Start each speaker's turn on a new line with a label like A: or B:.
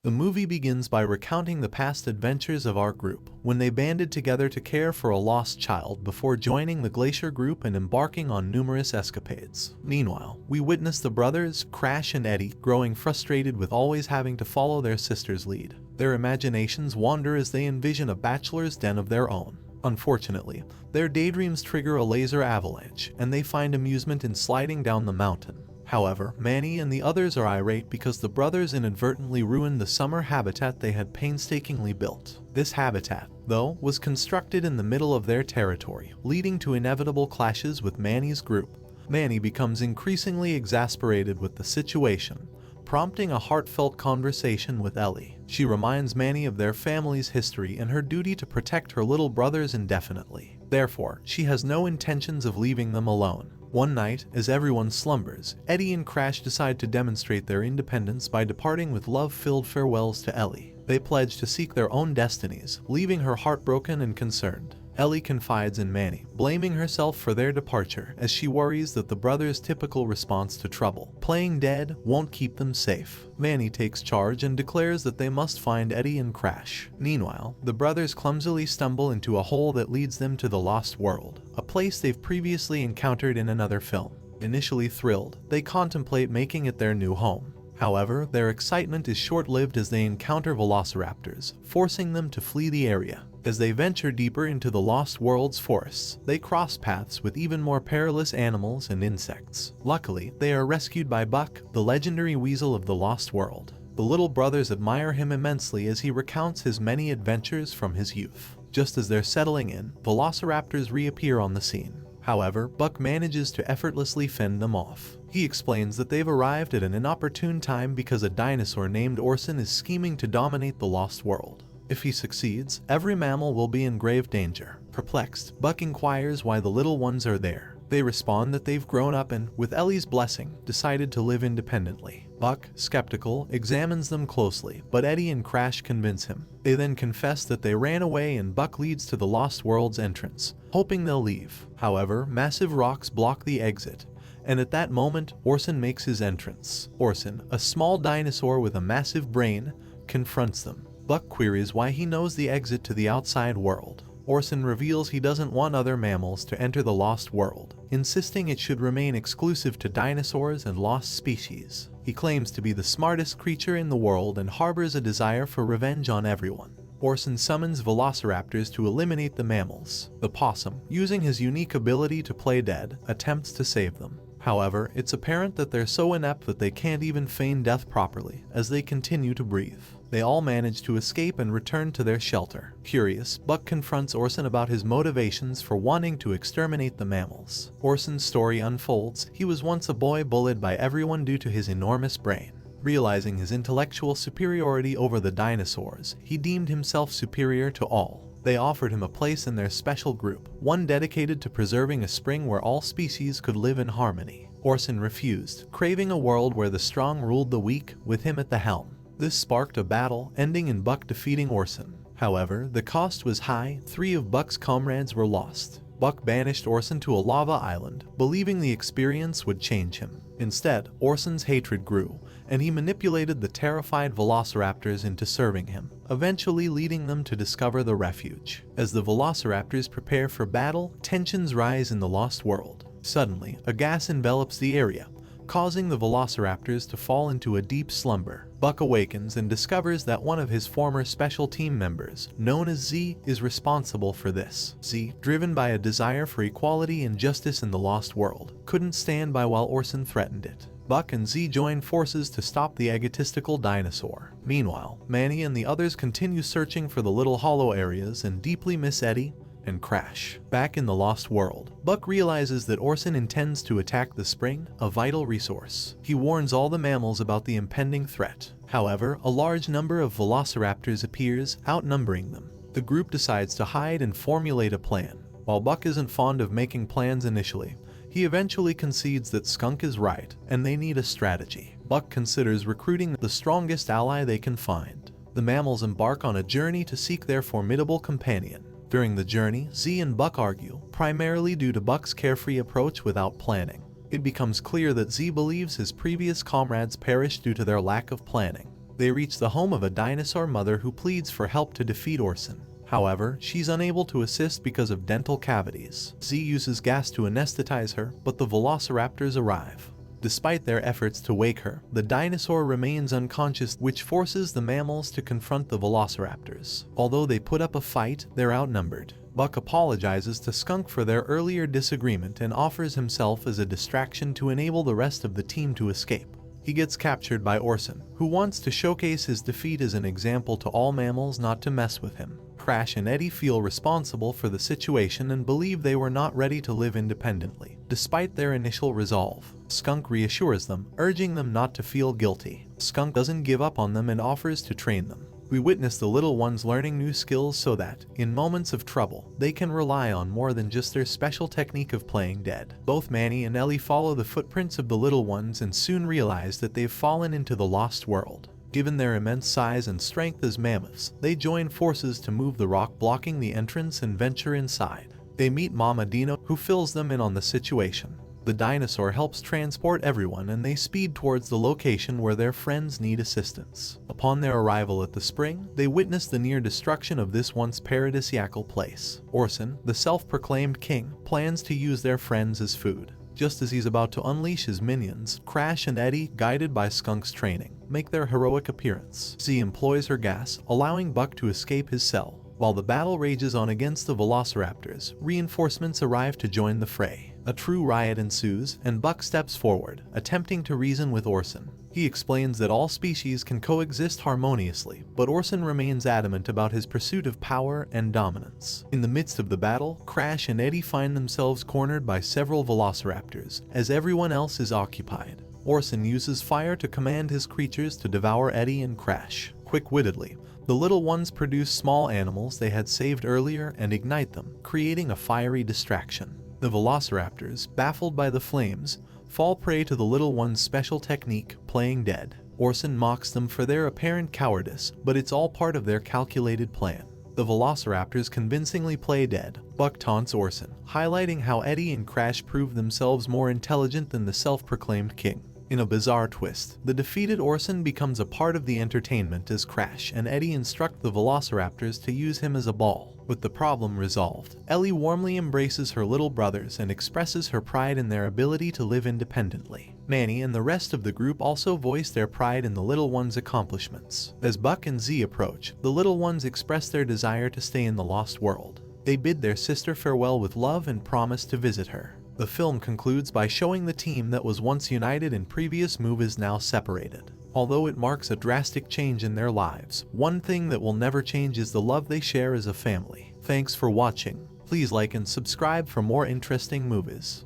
A: The movie begins by recounting the past adventures of our group, when they banded together to care for a lost child before joining the Glacier group and embarking on numerous escapades. Meanwhile, we witness the brothers, Crash and Eddie, growing frustrated with always having to follow their sister's lead. Their imaginations wander as they envision a bachelor's den of their own. Unfortunately, their daydreams trigger a laser avalanche, and they find amusement in sliding down the mountain. However, Manny and the others are irate because the brothers inadvertently ruined the summer habitat they had painstakingly built. This habitat, though, was constructed in the middle of their territory, leading to inevitable clashes with Manny's group. Manny becomes increasingly exasperated with the situation, prompting a heartfelt conversation with Ellie. She reminds Manny of their family's history and her duty to protect her little brothers indefinitely. Therefore, she has no intentions of leaving them alone. One night, as everyone slumbers, Eddie and Crash decide to demonstrate their independence by departing with love-filled farewells to Ellie. They pledge to seek their own destinies, leaving her heartbroken and concerned. Ellie confides in Manny, blaming herself for their departure as she worries that the brothers' typical response to trouble, playing dead, won't keep them safe. Manny takes charge and declares that they must find Eddie and Crash. Meanwhile, the brothers clumsily stumble into a hole that leads them to the Lost World, a place they've previously encountered in another film. Initially thrilled, they contemplate making it their new home. However, their excitement is short-lived as they encounter velociraptors, forcing them to flee the area. As they venture deeper into the Lost World's forests, they cross paths with even more perilous animals and insects. Luckily, they are rescued by Buck, the legendary weasel of the Lost World. The little brothers admire him immensely as he recounts his many adventures from his youth. Just as they're settling in, velociraptors reappear on the scene. However, Buck manages to effortlessly fend them off. He explains that they've arrived at an inopportune time because a dinosaur named Orson is scheming to dominate the Lost World. If he succeeds, every mammal will be in grave danger. Perplexed, Buck inquires why the little ones are there. They respond that they've grown up and, with Ellie's blessing, decided to live independently. Buck, skeptical, examines them closely, but Eddie and Crash convince him. They then confess that they ran away and Buck leads to the Lost World's entrance, hoping they'll leave. However, massive rocks block the exit, and at that moment, Orson makes his entrance. Orson, a small dinosaur with a massive brain, confronts them. Buck queries why he knows the exit to the outside world. Orson reveals he doesn't want other mammals to enter the Lost World, insisting it should remain exclusive to dinosaurs and lost species. He claims to be the smartest creature in the world and harbors a desire for revenge on everyone. Orson summons velociraptors to eliminate the mammals. The possum, using his unique ability to play dead, attempts to save them. However, it's apparent that they're so inept that they can't even feign death properly, as they continue to breathe. They all manage to escape and return to their shelter. Curious, Buck confronts Orson about his motivations for wanting to exterminate the mammals. Orson's story unfolds. He was once a boy bullied by everyone due to his enormous brain. Realizing his intellectual superiority over the dinosaurs, he deemed himself superior to all. They offered him a place in their special group, one dedicated to preserving a spring where all species could live in harmony. Orson refused, craving a world where the strong ruled the weak, with him at the helm. This sparked a battle, ending in Buck defeating Orson. However, the cost was high. 3 of Buck's comrades were lost. Buck banished Orson to a lava island, believing the experience would change him. Instead, Orson's hatred grew, and he manipulated the terrified velociraptors into serving him, eventually leading them to discover the refuge. As the velociraptors prepare for battle, tensions rise in the Lost World. Suddenly, a gas envelops the area, causing the velociraptors to fall into a deep slumber. Buck awakens and discovers that one of his former special team members, known as Z, is responsible for this. Z, driven by a desire for equality and justice in the Lost World, couldn't stand by while Orson threatened it. Buck and Z join forces to stop the egotistical dinosaur. Meanwhile, Manny and the others continue searching for the little hollow areas and deeply miss Eddie and Crash. Back in the Lost World, Buck realizes that Orson intends to attack the spring, a vital resource. He warns all the mammals about the impending threat. However, a large number of velociraptors appears, outnumbering them. The group decides to hide and formulate a plan. While Buck isn't fond of making plans initially, he eventually concedes that Skunk is right, and they need a strategy. Buck considers recruiting the strongest ally they can find. The mammals embark on a journey to seek their formidable companion. During the journey, Z and Buck argue, primarily due to Buck's carefree approach without planning. It becomes clear that Z believes his previous comrades perished due to their lack of planning. They reach the home of a dinosaur mother who pleads for help to defeat Orson. However, she's unable to assist because of dental cavities. Z uses gas to anesthetize her, but the velociraptors arrive. Despite their efforts to wake her, the dinosaur remains unconscious, which forces the mammals to confront the velociraptors. Although they put up a fight, they're outnumbered. Buck apologizes to Skunk for their earlier disagreement and offers himself as a distraction to enable the rest of the team to escape. He gets captured by Orson, who wants to showcase his defeat as an example to all mammals not to mess with him. Crash and Eddie feel responsible for the situation and believe they were not ready to live independently. Despite their initial resolve, Skunk reassures them, urging them not to feel guilty. Skunk doesn't give up on them and offers to train them. We witness the little ones learning new skills so that, in moments of trouble, they can rely on more than just their special technique of playing dead. Both Manny and Ellie follow the footprints of the little ones and soon realize that they've fallen into the lost world. Given their immense size and strength as mammoths, they join forces to move the rock blocking the entrance and venture inside. They meet Mama Dino, who fills them in on the situation. The dinosaur helps transport everyone and they speed towards the location where their friends need assistance. Upon their arrival at the spring, they witness the near destruction of this once paradisiacal place. Orson, the self-proclaimed king, plans to use their friends as food. Just as he's about to unleash his minions, Crash and Eddie, guided by Skunk's training, make their heroic appearance. Z employs her gas, allowing Buck to escape his cell. While the battle rages on against the velociraptors, reinforcements arrive to join the fray. A true riot ensues, and Buck steps forward, attempting to reason with Orson. He explains that all species can coexist harmoniously, but Orson remains adamant about his pursuit of power and dominance. In the midst of the battle, Crash and Eddie find themselves cornered by several velociraptors, as everyone else is occupied. Orson uses fire to command his creatures to devour Eddie and Crash. Quick-wittedly, the little ones produce small animals they had saved earlier and ignite them, creating a fiery distraction. The velociraptors, baffled by the flames, fall prey to the little one's special technique, playing dead. Orson mocks them for their apparent cowardice, but it's all part of their calculated plan. The velociraptors convincingly play dead. Buck taunts Orson, highlighting how Eddie and Crash prove themselves more intelligent than the self-proclaimed king. In a bizarre twist, the defeated Orson becomes a part of the entertainment as Crash and Eddie instruct the velociraptors to use him as a ball. With the problem resolved, Ellie warmly embraces her little brothers and expresses her pride in their ability to live independently. Manny and the rest of the group also voice their pride in the little ones' accomplishments. As Buck and Z approach, the little ones express their desire to stay in the lost world. They bid their sister farewell with love and promise to visit her. The film concludes by showing the team that was once united in previous movies now separated. Although it marks a drastic change in their lives, one thing that will never change is the love they share as a family. Thanks for watching. Please like and subscribe for more interesting movies.